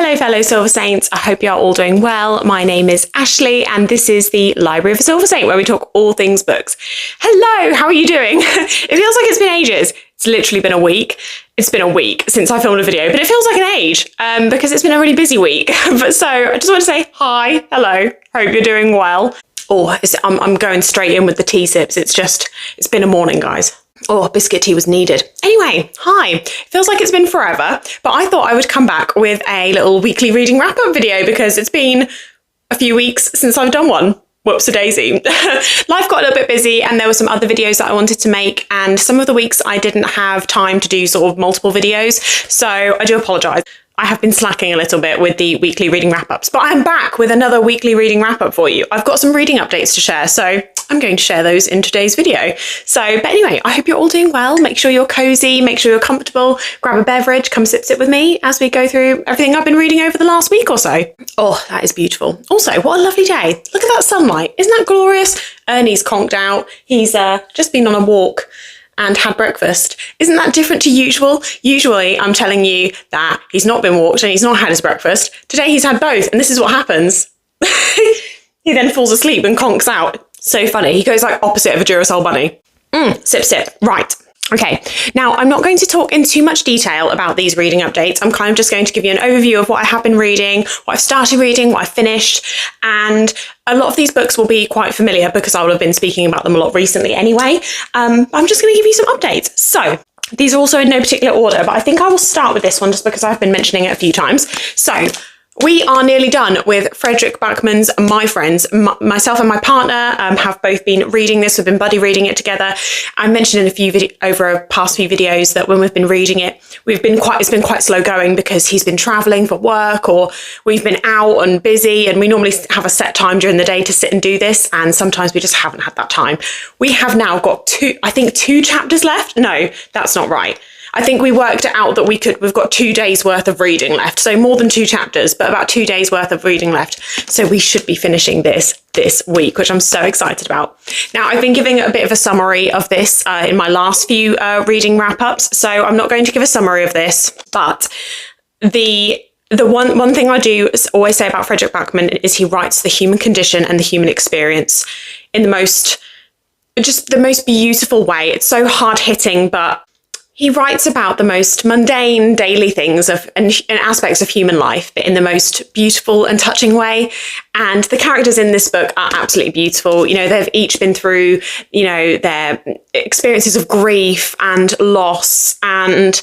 Hello fellow Silver Saints, I hope you are all doing well. My name is Ashley and this is the Library of a Silver Saint where we talk all things books. Hello, how are you doing? It feels like it's been ages. It's literally been a week. It's been a week since I filmed a video, but it feels like an age because it's been a really busy week. But so I just want to say hi, hello, hope you're doing well. Oh, I'm going straight in with the tea sips. It's been a morning, guys. Oh, biscuit tea was needed. Anyway, hi. It feels like it's been forever, but I thought I would come back with a little weekly reading wrap-up video because it's been a few weeks since I've done one. Whoops-a-daisy. Life got a little bit busy and there were some other videos that I wanted to make, and some of the weeks I didn't have time to do sort of multiple videos, so I do apologise. I have been slacking a little bit with the weekly reading wrap-ups, but I'm back with another weekly reading wrap-up for you. I've got some reading updates to share, so I'm going to share those in today's video. But anyway, I hope you're all doing well. Make sure you're cozy, make sure you're comfortable, grab a beverage, come sit with me as we go through everything I've been reading over the last week or so. Oh, that is beautiful. Also, what a lovely day. Look at that sunlight. Isn't that glorious? Ernie's conked out. He's just been on a walk and had breakfast. Isn't that different to usual? Usually I'm telling you that he's not been walked and he's not had his breakfast. Today he's had both, and this is what happens. He then falls asleep and conks out. So funny. He goes like opposite of a Duracell bunny. Sip, sip. Right. Okay, now I'm not going to talk in too much detail about these reading updates. I'm kind of just going to give you an overview of what I have been reading, what I've started reading, what I've finished, and a lot of these books will be quite familiar because I will have been speaking about them a lot recently anyway. I'm just going to give you some updates. So these are also in no particular order, but I think I will start with this one just because I've been mentioning it a few times. So we are nearly done with Fredrik Backman's My Friends. Myself and my partner have both been reading this. We've been buddy reading it together. I mentioned in over past few videos that when we've been reading it, it's been quite slow going because he's been traveling for work or we've been out and busy, and we normally have a set time during the day to sit and do this, and sometimes we just haven't had that time. We have now got two chapters left. No, that's not right. I think we worked it out that we've got 2 days worth of reading left. So more than 2 chapters, but about 2 days worth of reading left. So we should be finishing this week, which I'm so excited about. Now, I've been giving a bit of a summary of this in my last few reading wrap-ups. So I'm not going to give a summary of this, but the one thing I do always say about Fredrik Backman is he writes the human condition and the human experience in the most beautiful way. It's so hard-hitting, but he writes about the most mundane daily things and aspects of human life, but in the most beautiful and touching way. And the characters in this book are absolutely beautiful. You know, they've each been through, their experiences of grief and loss, and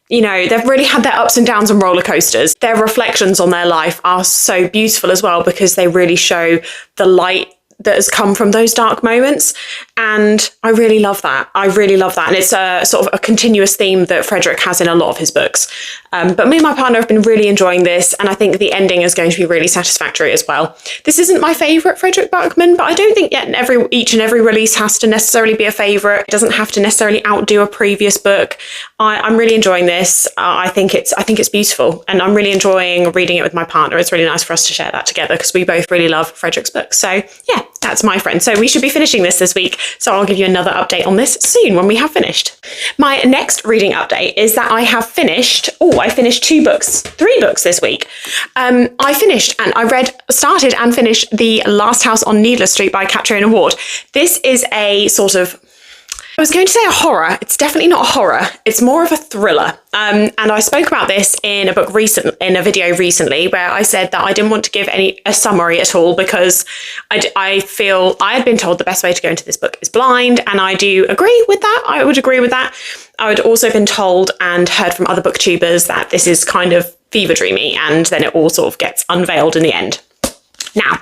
they've really had their ups and downs and roller coasters. Their reflections on their life are so beautiful as well because they really show the light that has come from those dark moments. And I really love that. And it's a sort of a continuous theme that Fredrik has in a lot of his books. But me and my partner have been really enjoying this, and I think the ending is going to be really satisfactory as well. This isn't my favourite Fredrik Backman, but I don't think each and every release has to necessarily be a favourite. It doesn't have to necessarily outdo a previous book. I'm really enjoying this. I think it's beautiful, and I'm really enjoying reading it with my partner. It's really nice for us to share that together because we both really love Fredrik's books. So yeah, that's My Friend. So we should be finishing this week. So I'll give you another update on this soon when we have finished. My next reading update is that I have finished 3 books this week. I started and finished The Last House on Needless Street by Catriona Ward. This is a sort of, I was going to say a horror. It's definitely not a horror. It's more of a thriller. And I spoke about this in a video recently where I said that I didn't want to give a summary at all because I feel I had been told the best way to go into this book is blind, and I do agree with that. I would agree with that. I would also been told and heard from other booktubers that this is kind of fever dreamy, and then it all sort of gets unveiled in the end. Now,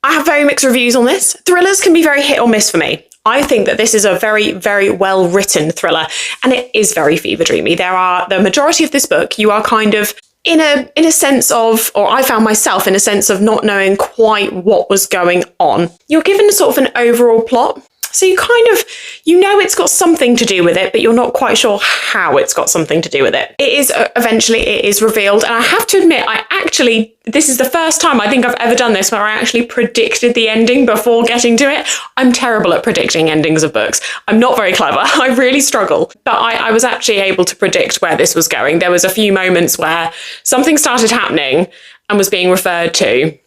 I have very mixed reviews on this. Thrillers can be very hit or miss for me. I think that this is a very, very well written thriller, and it is very fever dreamy. The majority of this book, you are kind of in a sense of, or I found myself in a sense of not knowing quite what was going on. You're given sort of an overall plot. So you know it's got something to do with it, but you're not quite sure how it's got something to do with it. Eventually it is revealed. And I have to admit, this is the first time I think I've ever done this where I actually predicted the ending before getting to it. I'm terrible at predicting endings of books. I'm not very clever. I really struggle. But I was actually able to predict where this was going. There was a few moments where something started happening and was being referred to.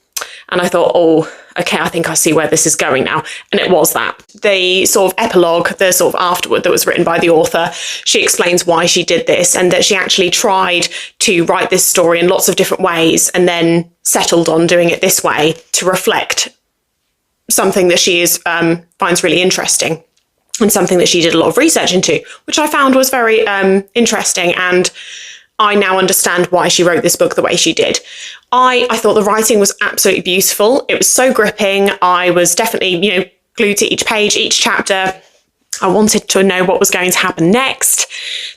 And I thought, oh, okay, I think I see where this is going now. And it was that. The sort of epilogue, the sort of afterward that was written by the author, she explains why she did this and that she actually tried to write this story in lots of different ways and then settled on doing it this way to reflect something that she finds really interesting and something that she did a lot of research into, which I found was very interesting. And I now understand why she wrote this book the way she did. I thought the writing was absolutely beautiful. It was so gripping. I was definitely, glued to each page, each chapter. I wanted to know what was going to happen next.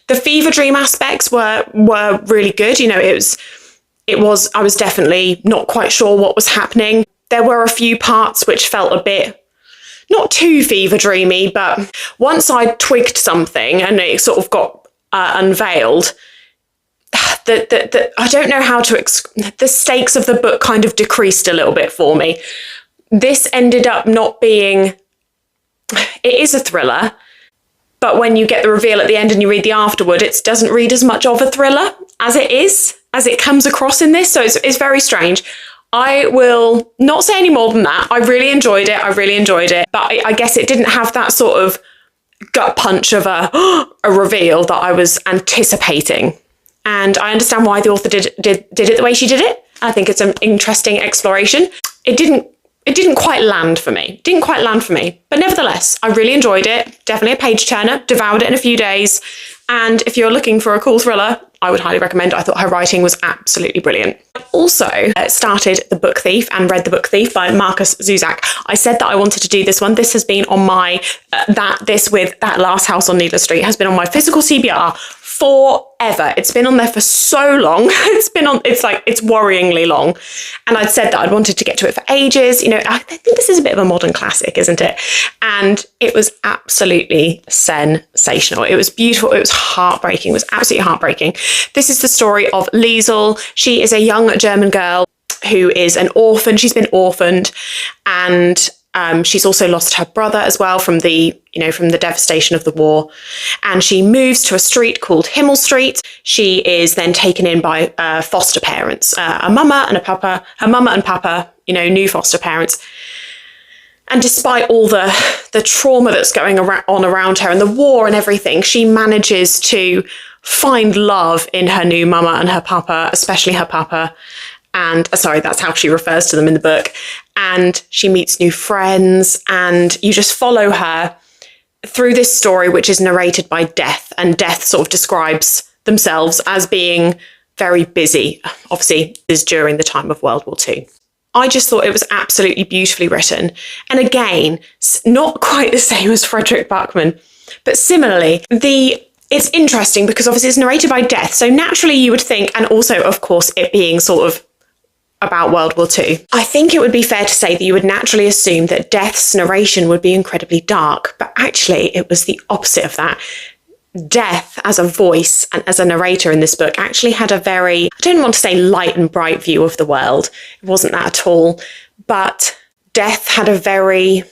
The fever dream aspects were really good. I was definitely not quite sure what was happening. There were a few parts which felt a bit, not too fever dreamy, but once I twigged something and it sort of got unveiled, I don't know how to, the stakes of the book kind of decreased a little bit for me. This ended up not being, it is a thriller, but when you get the reveal at the end and you read the afterward, it doesn't read as much of a thriller as it comes across in this. So it's very strange. I will not say any more than that. I really enjoyed it. But I guess it didn't have that sort of gut punch of a reveal that I was anticipating. And I understand why the author did it the way she did it. I think it's an interesting exploration. It didn't quite land for me. But nevertheless, I really enjoyed it. Definitely a page turner. Devoured it in a few days. And if you're looking for a cool thriller, I would highly recommend it. I thought her writing was absolutely brilliant. I also started The Book Thief and read The Book Thief by Marcus Zuzak. I said that I wanted to do this one. This has been on my, That Last House on Needless Street has been on my physical TBR forever. It's been on there for so long. It's worryingly long. And I'd said that I'd wanted to get to it for ages. I think this is a bit of a modern classic, isn't it? And it was absolutely sensational. It was beautiful. It was heartbreaking. It was absolutely heartbreaking. This is the story of Liesel. She is a young German girl who is an orphan. She's been orphaned, and she's also lost her brother as well from the devastation of the war. And she moves to a street called Himmel Street. She is then taken in by foster parents, a mama and a papa, her mama and papa, new foster parents. And despite all the trauma that's going on around her and the war and everything, she manages to find love in her new mama and her papa, especially her papa. And that's how she refers to them in the book. And she meets new friends, and you just follow her through this story, which is narrated by Death. And Death sort of describes themselves as being very busy. Obviously, this is during the time of World War II. I just thought it was absolutely beautifully written. And again, not quite the same as Frederick Buckman, but similarly, it's interesting because obviously it's narrated by Death. So naturally you would think, and also, of course, it being sort of about World War II, I think it would be fair to say that you would naturally assume that Death's narration would be incredibly dark, but actually it was the opposite of that. Death as a voice and as a narrator in this book actually had a very, I don't want to say light and bright view of the world. It wasn't that at all, but Death had an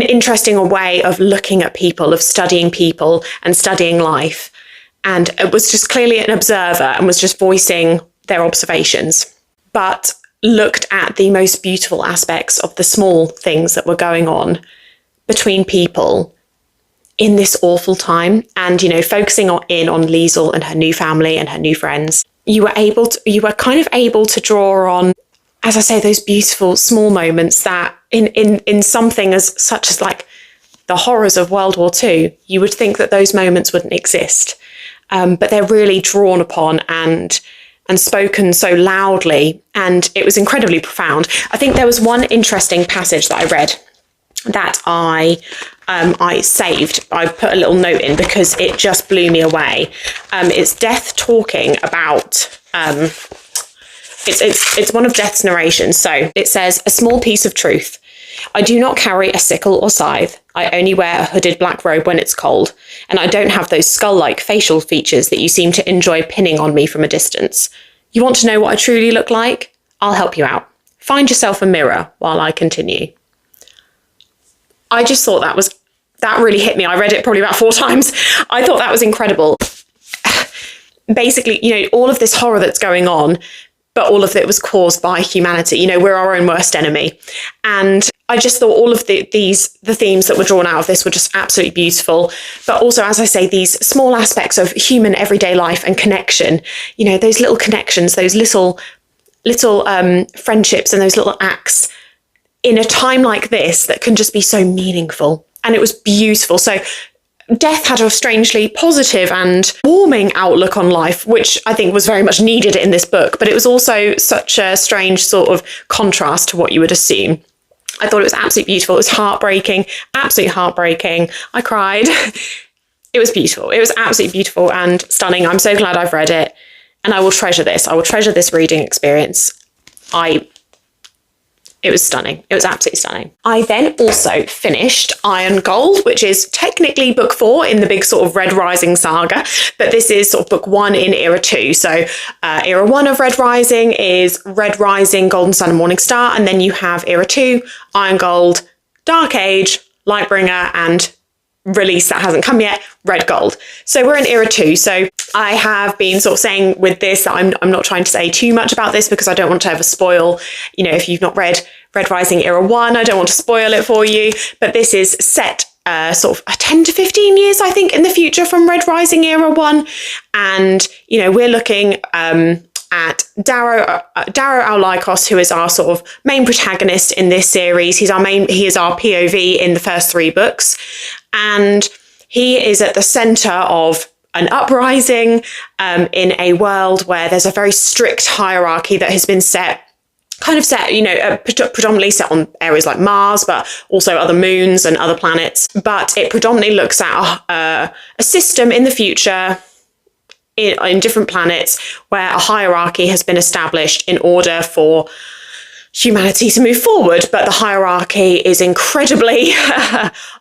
interesting way of looking at people, of studying people and studying life. And it was just clearly an observer and was just voicing their observations, but looked at the most beautiful aspects of the small things that were going on between people in this awful time. And, focusing in on Liesel and her new family and her new friends, you were kind of able to draw on, as I say, those beautiful small moments that in something as such as like the horrors of World War II, you would think that those moments wouldn't exist. But they're really drawn upon and spoken so loudly, and it was incredibly profound. I think there was one interesting passage that I read that I saved. I put a little note in because it just blew me away. It's Death talking about, it's one of Death's narrations. So it says, "A small piece of truth. I do not carry a sickle or scythe. I only wear a hooded black robe when it's cold, and I don't have those skull-like facial features that you seem to enjoy pinning on me from a distance. You want to know what I truly look like? I'll help you out. Find yourself a mirror while I continue. I just thought that really hit me. I read it probably about 4 times. I thought that was incredible. Basically, you know, all of this horror that's going on, but all of it was caused by humanity. You know, we're our own worst enemy. And I just thought all of the themes that were drawn out of this were just absolutely beautiful. But also, as I say, these small aspects of human everyday life and connection, you know, those little connections, those little friendships and those little acts in a time like this that can just be so meaningful. And it was beautiful. So Death had a strangely positive and warming outlook on life, which I think was very much needed in this book, but it was also such a strange sort of contrast to what you would assume. I thought it was absolutely beautiful. It was heartbreaking, absolutely heartbreaking. I cried. It was beautiful. It was absolutely beautiful and stunning. I'm so glad I've read it, and I will treasure this. I will treasure this reading experience. It was stunning. It was absolutely stunning. I then also finished Iron Gold, which is technically book 4 in the big sort of Red Rising saga, but this is sort of book 1 in Era 2. So Era 1 of Red Rising is Red Rising, Golden Sun and Morning Star, and then you have Era 2, Iron Gold, Dark Age, Lightbringer, and release that hasn't come yet, Red Gold. So we're in Era 2. So I have been sort of saying with this that I'm not trying to say too much about this because I don't want to ever spoil, you know, if you've not read Red Rising Era 1, I don't want to spoil it for you. But this is set sort of 10 to 15 years, I think, in the future from Red Rising Era 1. And, you know, we're looking at Darrow Aulikos, who is our sort of main protagonist in this series. He is our POV in the first 3 books. And he is at the center of an uprising in a world where there's a very strict hierarchy that has been set, you know, predominantly set on areas like Mars, but also other moons and other planets. But it predominantly looks at a system in the future in different planets where a hierarchy has been established in order for humanity to move forward, but the hierarchy is incredibly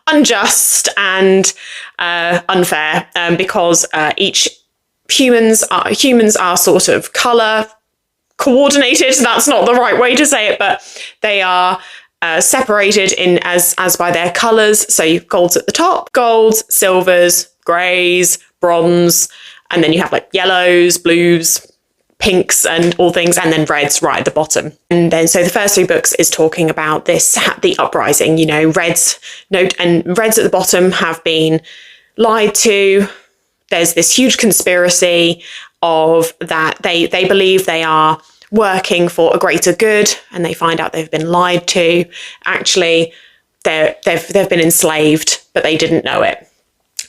unjust and unfair because each humans are sort of color coordinated. That's not the right way to say it, but they are separated in as by their colors. So you've golds at the top, golds, silvers, greys, bronze, and then you have like yellows, blues, pinks and all things, and then reds right at the bottom. And then so the first 3 books is talking about the uprising, you know, reds at the bottom have been lied to. There's this huge conspiracy of that they believe they are working for a greater good, and they find out they've been lied to. Actually, they've been enslaved, but they didn't know it.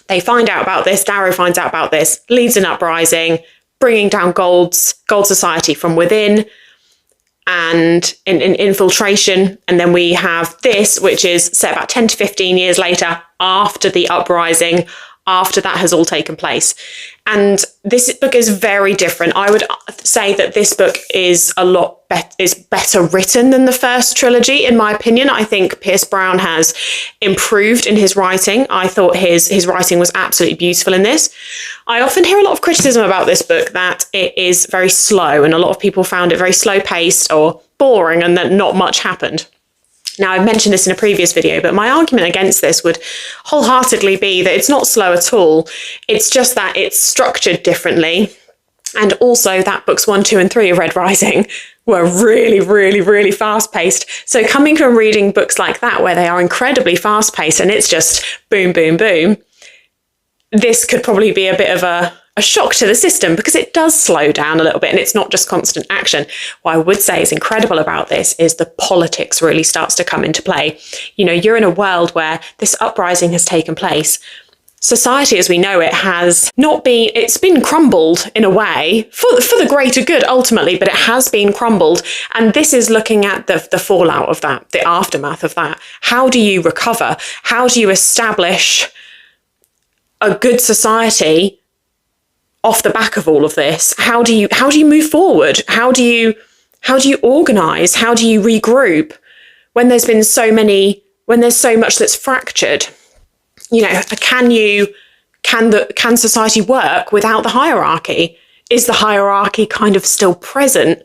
They find out about this, Darrow finds out about this, leads an uprising, bringing down Gold Society from within and in infiltration. And then we have this, which is set about 10 to 15 years later after the uprising, after that has all taken place. And this book is very different. I would say that this book is better written than the first trilogy, in my opinion. I think Pierce Brown has improved in his writing. I thought his writing was absolutely beautiful in this. I often hear a lot of criticism about this book that it is very slow, and a lot of people found it very slow paced or boring and that not much happened. Now, I've mentioned this in a previous video, but my argument against this would wholeheartedly be that it's not slow at all. It's just that it's structured differently. And also that books 1, 2, and 3 of Red Rising were really, really, really fast paced. So coming from reading books like that, where they are incredibly fast paced and it's just boom, boom, boom, this could probably be a bit of a shock to the system because it does slow down a little bit and it's not just constant action. What I would say is incredible about this is the politics really starts to come into play. You know, you're in a world where this uprising has taken place. Society as we know it has not been, it's been crumbled in a way for the greater good ultimately, but it has been crumbled. And this is looking at the fallout of that, the aftermath of that. How do you recover? How do you establish a good society off the back of all of this? How do you move forward? How do you organize? How do you regroup when there's been when there's so much that's fractured, can society work without the hierarchy? Is the hierarchy kind of still present?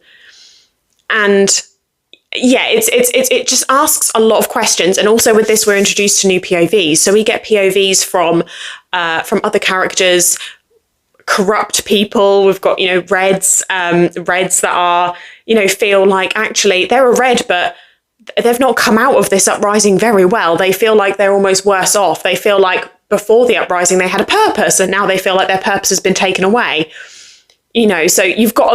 And yeah, it just asks a lot of questions. And also with this, we're introduced to new POVs. So we get POVs from other characters, corrupt people. We've got, reds that are, feel like actually they're a red, but they've not come out of this uprising very well. They feel like they're almost worse off. They feel like before the uprising they had a purpose, and now they feel like their purpose has been taken away. So you've got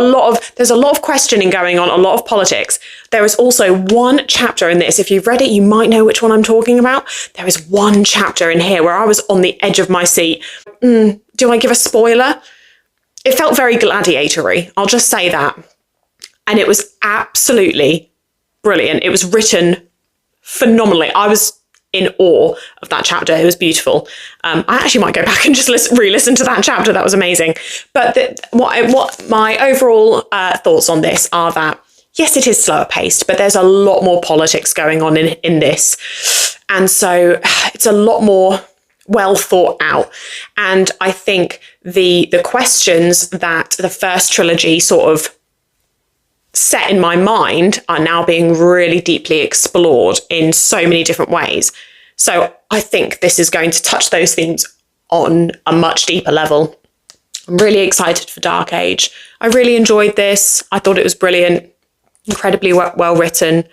there's a lot of questioning going on, a lot of politics. There is also one chapter in this, if you've read it, you might know which one I'm talking about. There is one chapter in here where I was on the edge of my seat. Do I give a spoiler? It felt very gladiatory, I'll just say that. And it was absolutely brilliant. It was written phenomenally. I was in awe of that chapter. It was beautiful. I actually might go back and just re-listen to that chapter. That was amazing. But what my overall thoughts on this are that, yes, it is slower paced, but there's a lot more politics going on in this. And so it's a lot more well thought out. And I think the questions that the first trilogy sort of set in my mind are now being really deeply explored in so many different ways. So I think this is going to touch those themes on a much deeper level. I'm really excited for Dark Age. I really enjoyed this. I thought it was brilliant, incredibly well written,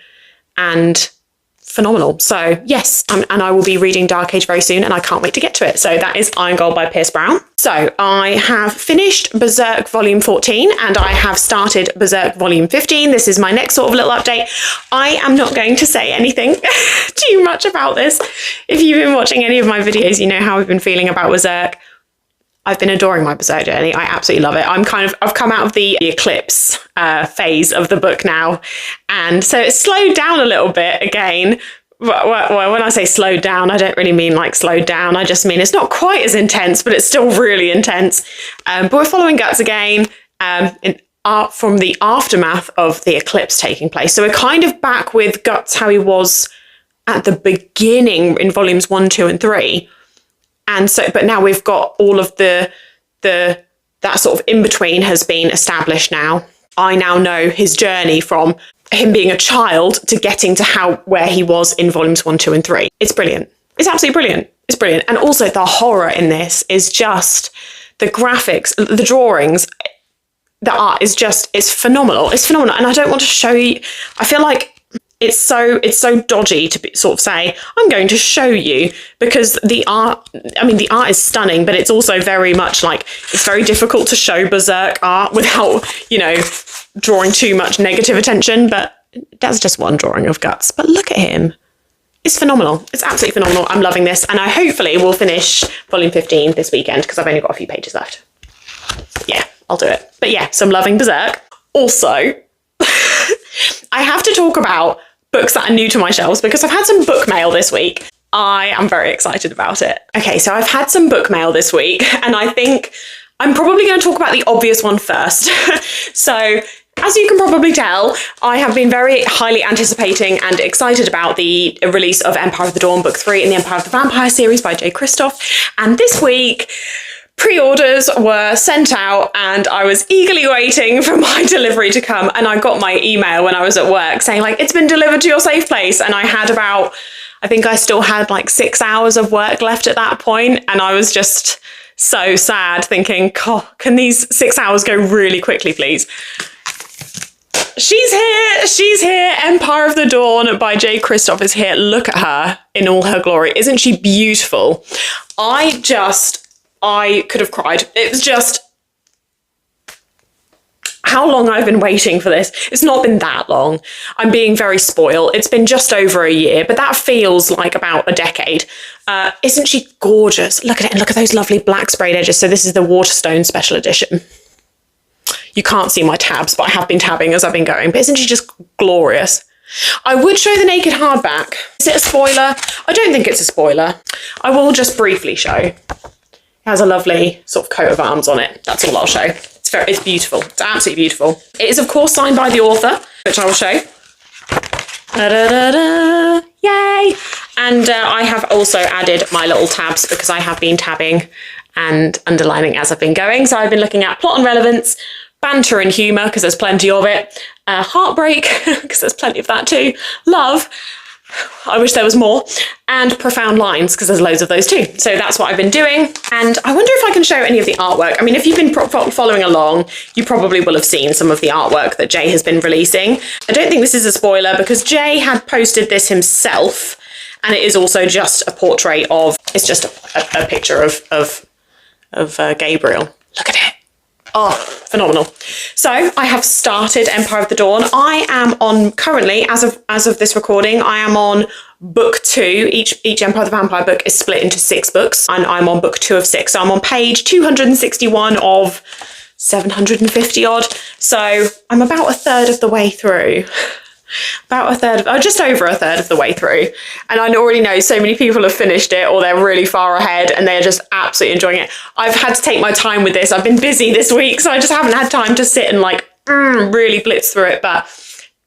and phenomenal. So yes, and I will be reading Dark Age very soon, and I can't wait to get to it. So that is Iron Gold by Pierce Brown. So I have finished Berserk Volume 14 and I have started Berserk Volume 15. This is my next sort of little update. I am not going to say anything too much about this. If you've been watching any of my videos, you know how I've been feeling about Berserk. I've been adoring my Berserk journey. I absolutely love it. I've come out of the eclipse phase of the book now. And so it's slowed down a little bit again. Well, when I say slowed down, I don't really mean like slowed down. I just mean it's not quite as intense, but it's still really intense. But we're following Guts again from the aftermath of the eclipse taking place. So we're kind of back with Guts how he was at the beginning in volumes 1, 2, and 3. And so, but now we've got all of that sort of in between has been established now. I now know his journey from him being a child to getting to where he was in volumes 1, 2, and 3. It's brilliant. It's absolutely brilliant. It's brilliant. And also the horror in this is just the graphics, the drawings, the art is phenomenal. It's phenomenal. And I don't want to show you, I feel like it's so dodgy to sort of say, I'm going to show you, because the art is stunning, but it's also very much like, it's very difficult to show Berserk art without, drawing too much negative attention. But that's just one drawing of Guts. But look at him. It's phenomenal. It's absolutely phenomenal. I'm loving this. And I hopefully will finish volume 15 this weekend, because I've only got a few pages left. Yeah, I'll do it. But yeah, so I'm loving Berserk. Also, I have to talk about books that are new to my shelves, because I've had some book mail this week. I am very excited about it. Okay, so I've had some book mail this week, and I think I'm probably going to talk about the obvious one first. So, as you can probably tell, I have been very highly anticipating and excited about the release of Empire of the Dawn Book 3 in the Empire of the Vampire series by J. Kristoff. And this week, pre-orders were sent out and I was eagerly waiting for my delivery to come, and I got my email when I was at work saying like, it's been delivered to your safe place. And I think I still had like 6 hours of work left at that point, and I was just so sad thinking, God, can these 6 hours go really quickly, please? She's here. Empire of the Dawn by J. Kristoff is here. Look at her in all her glory. Isn't she beautiful? I could have cried. It was just how long I've been waiting for this. It's not been that long. I'm being very spoiled. It's been just over a year, but that feels like about a decade. Isn't she gorgeous? Look at it, and look at those lovely black sprayed edges. So this is the Waterstone special edition. You can't see my tabs, but I have been tabbing as I've been going. But isn't she just glorious? I would show the naked hardback. Is it a spoiler? I don't think it's a spoiler. I will just briefly show. It has a lovely sort of coat of arms on it. That's all I'll show. It's beautiful. It's absolutely beautiful. It is, of course, signed by the author, which I will show. Da-da-da-da. Yay! And I have also added my little tabs because I have been tabbing and underlining as I've been going. So I've been looking at plot and relevance, banter and humour, because there's plenty of it, heartbreak, because there's plenty of that too, love, I wish there was more, and profound lines, because there's loads of those too. So that's what I've been doing. And I wonder if I can show any of the artwork. I mean, if you've been following along, you probably will have seen some of the artwork that Jay has been releasing. I don't think this is a spoiler because Jay had posted this himself, and it is also just a portrait of, it's just a picture of Gabriel. Look at it. Oh, phenomenal. So I have started Empire of the Dawn. I am on currently, as of this recording, I am on book 2. Each Empire of the Vampire book is split into 6 books, and I'm on book 2 of 6. So I'm on page 261 of 750 odd. So I'm about a third of the way through. Just over a third of the way through. And I already know so many people have finished it, or they're really far ahead and they're just absolutely enjoying it. I've had to take my time with this. I've been busy this week, so I just haven't had time to sit and really blitz through it. But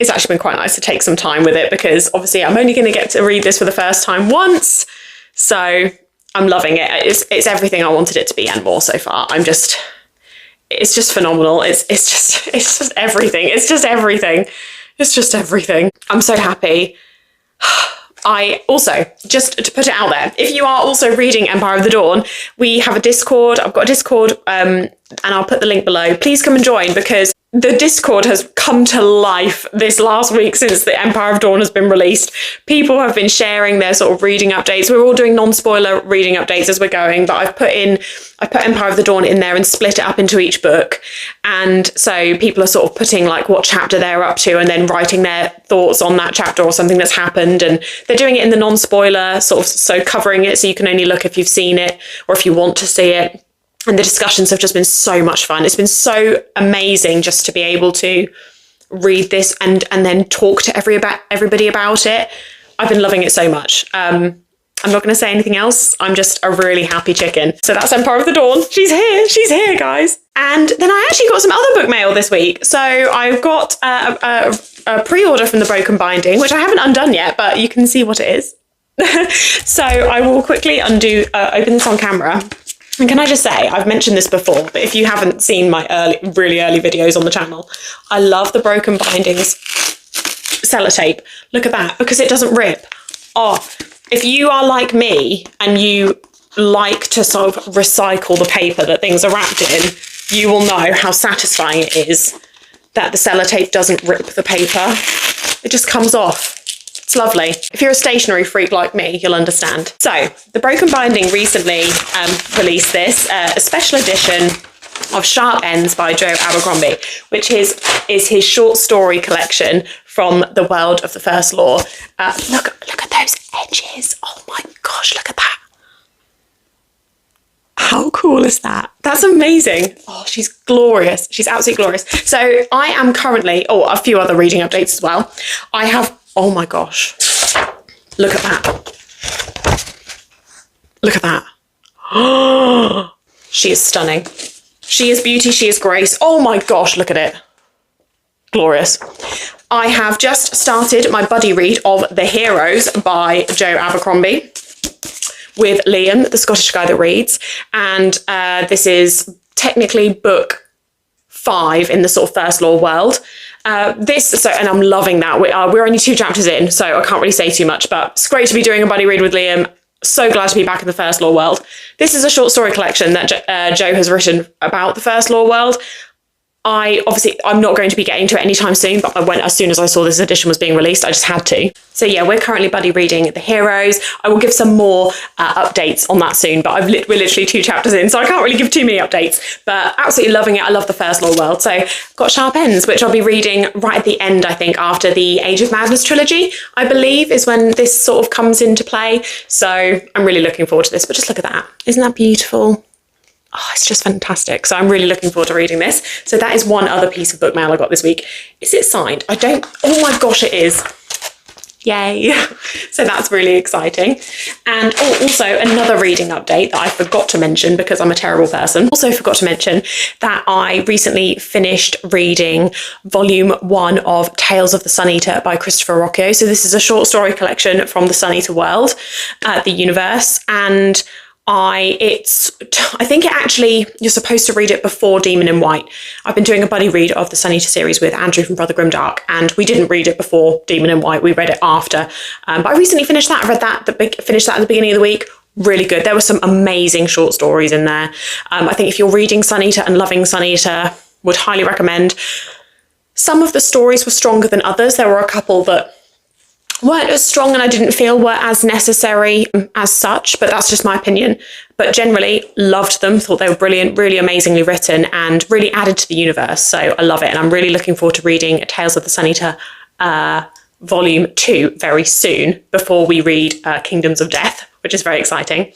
it's actually been quite nice to take some time with it because obviously I'm only going to get to read this for the first time once. So I'm loving it. It's everything I wanted it to be and more so far. It's just phenomenal. It's just everything. It's just everything. It's just everything. I'm so happy. I also, just to put it out there, if you are also reading Empire of the Dawn, we have a Discord. I've got a Discord and I'll put the link below. Please come and join because the Discord has come to life this last week since the Empire of Dawn has been released. People have been sharing their sort of reading updates. We're all doing non-spoiler reading updates as we're going, but I put Empire of the Dawn in there and split it up into each book. And so people are sort of putting what chapter they're up to and then writing their thoughts on that chapter or something that's happened. And they're doing it in the non-spoiler so covering it so you can only look if you've seen it or if you want to see it. And the discussions have just been so much fun. It's been so amazing just to be able to read this and then talk to everybody about it. I've been loving it so much. I'm not going to say anything else. I'm just a really happy chicken. So that's Empire of the Dawn. She's here, guys. And then I actually got some other book mail this week. So I've got a pre-order from the Broken Binding, which I haven't undone yet, but you can see what it is. So I will quickly open this on camera. And can I just say, I've mentioned this before, but if you haven't seen my really early videos on the channel, I love the Broken Bindings sellotape. Look at that, because it doesn't rip. Oh, if you are like me and you like to sort of recycle the paper that things are wrapped in, you will know how satisfying it is that the sellotape doesn't rip the paper. It just comes off. It's lovely. If you're a stationery freak like me, you'll understand. So, the Broken Binding recently released this, a special edition of Sharp Ends by Joe Abercrombie, which is his short story collection from the world of the First Law. Look at those edges. Oh my gosh, look at that. How cool is that? That's amazing. Oh, she's glorious. She's absolutely glorious. So I am currently, a few other reading updates as well. I have, oh my gosh, look at that. Look at that. Oh, she is stunning. She is beauty, she is grace. Oh my gosh, look at it. Glorious. I have just started my buddy read of The Heroes by Joe Abercrombie with Liam, the Scottish guy that reads. And this is technically book 5 in the sort of First Law world. And I'm loving that. We're only 2 chapters in, so I can't really say too much, but it's great to be doing a buddy read with Liam. So glad to be back in the First Law world. This is a short story collection that Joe has written about the First Law world. I'm not going to be getting to it anytime soon, but I went as soon as I saw this edition was being released. I just had to. So yeah, we're currently buddy reading The Heroes. I will give some more updates on that soon, but we're literally 2 chapters in, so I can't really give too many updates, but absolutely loving it. I love the First Law world. So I've got Sharp Ends, which I'll be reading right at the end, I think, after the Age of Madness trilogy, I believe, is when this sort of comes into play. So I'm really looking forward to this, but just look at that. Isn't that beautiful? Oh, it's just fantastic. So I'm really looking forward to reading this. So that is one other piece of book mail I got this week. Is it signed? Oh my gosh, it is. Yay. So that's really exciting. And also another reading update that I forgot to mention because I'm a terrible person. Also forgot to mention that I recently finished reading volume 1 of Tales of the Sun Eater by Christopher Rocchio. So this is a short story collection from the Sun Eater world, the universe. And I think it actually, you're supposed to read it before Demon in White. I've been doing a buddy read of the Sun Eater series with Andrew from Brother Grimdark, and we didn't read it before Demon in White. We read it after. But I recently finished that. I read that, finished that at the beginning of the week. Really good. There were some amazing short stories in there. I think if you're reading Sun Eater and loving Sun Eater, would highly recommend. Some of the stories were stronger than others. There were a couple that weren't as strong and I didn't feel were as necessary as such, but that's just my opinion. But generally loved them, thought they were brilliant, really amazingly written and really added to the universe. So I love it. And I'm really looking forward to reading Tales of the Sun Eater volume 2 very soon before we read Kingdoms of Death, which is very exciting.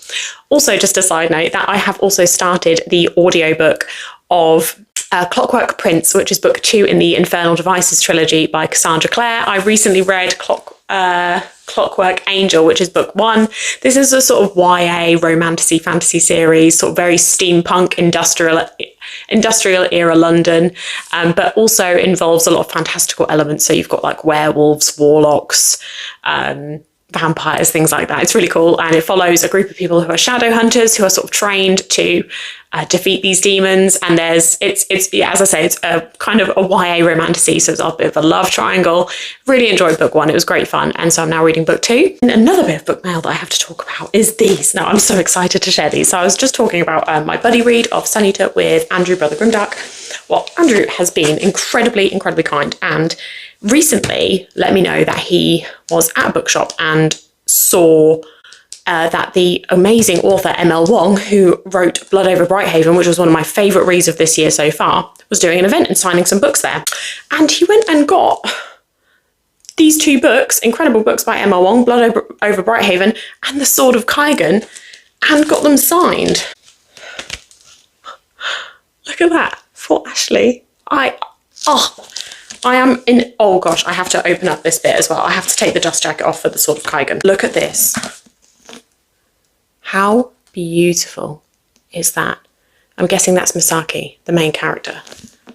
Also, just a side note that I have also started the audiobook of Clockwork Prince, which is book 2 in the Infernal Devices trilogy by Cassandra Clare. I recently read Clockwork Angel, which is book 1. This is a sort of YA romantasy fantasy series, sort of very steampunk industrial era London, but also involves a lot of fantastical elements. So you've got like werewolves, warlocks, vampires, things like that. It's really cool. And it follows a group of people who are shadow hunters who are sort of trained to defeat these demons. And yeah, as I say, it's a kind of a YA romantasy. So it's a bit of a love triangle. Really enjoyed book 1. It was great fun. And so I'm now reading book 2. And another bit of book mail that I have to talk about is these. Now I'm so excited to share these. So I was just talking about my buddy read of Sun Eater with Andrew, Brother Grimdark. Well, Andrew has been incredibly, incredibly kind and recently let me know that he was at a bookshop and saw that the amazing author ML Wong, who wrote Blood Over Brighthaven, which was one of my favourite reads of this year so far, was doing an event and signing some books there. And he went and got these 2 books, incredible books by ML Wong, Blood Over Brighthaven and The Sword of Kaigan, and got them signed. Look at that, for Ashley. I am in, oh gosh, I have to open up this bit as well. I have to take the dust jacket off for The Sword of Kaigan. Look at this. How beautiful is that? I'm guessing that's Misaki, the main character.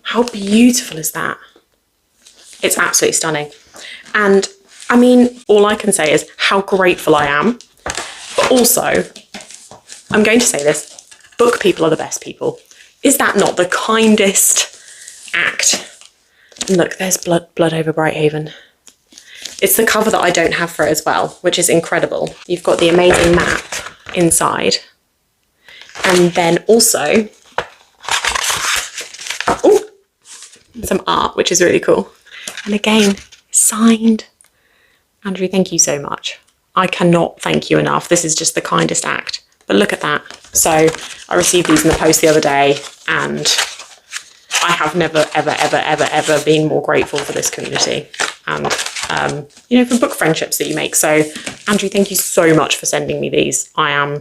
How beautiful is that? It's absolutely stunning. And I mean, all I can say is how grateful I am. But also, I'm going to say this, book people are the best people. Is that not the kindest act? And look, there's Blood Over Brighthaven. It's the cover that I don't have for it as well, which is incredible. You've got the amazing map inside. And then also, some art, which is really cool. And again, signed. Andrew, thank you so much. I cannot thank you enough. This is just the kindest act. But look at that. So I received these in the post the other day and I have never, ever, ever, ever, ever been more grateful for this community and, you know, for book friendships that you make. So, Andrew, thank you so much for sending me these. I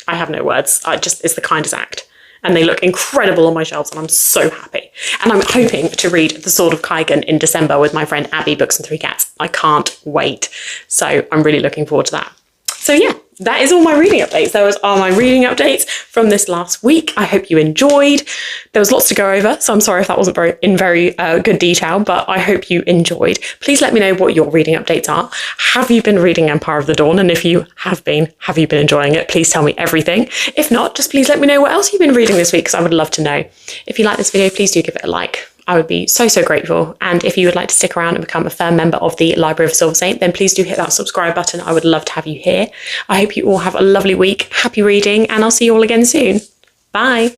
have no words. It's the kindest act. And they look incredible on my shelves and I'm so happy. And I'm hoping to read The Sword of Kaigan in December with my friend Abby, Books and Three Cats. I can't wait. So I'm really looking forward to that. So yeah, that is all my reading updates. Those are my reading updates from this last week. I hope you enjoyed. There was lots to go over, so I'm sorry if that wasn't in very good detail, but I hope you enjoyed. Please let me know what your reading updates are. Have you been reading Empire of the Dawn? And if you have you been enjoying it? Please tell me everything. If not, just please let me know what else you've been reading this week, because I would love to know. If you like this video, please do give it a like. I would be so, so grateful. And if you would like to stick around and become a firm member of the Library of a Silver Saint, then please do hit that subscribe button. I would love to have you here. I hope you all have a lovely week. Happy reading, and I'll see you all again soon. Bye.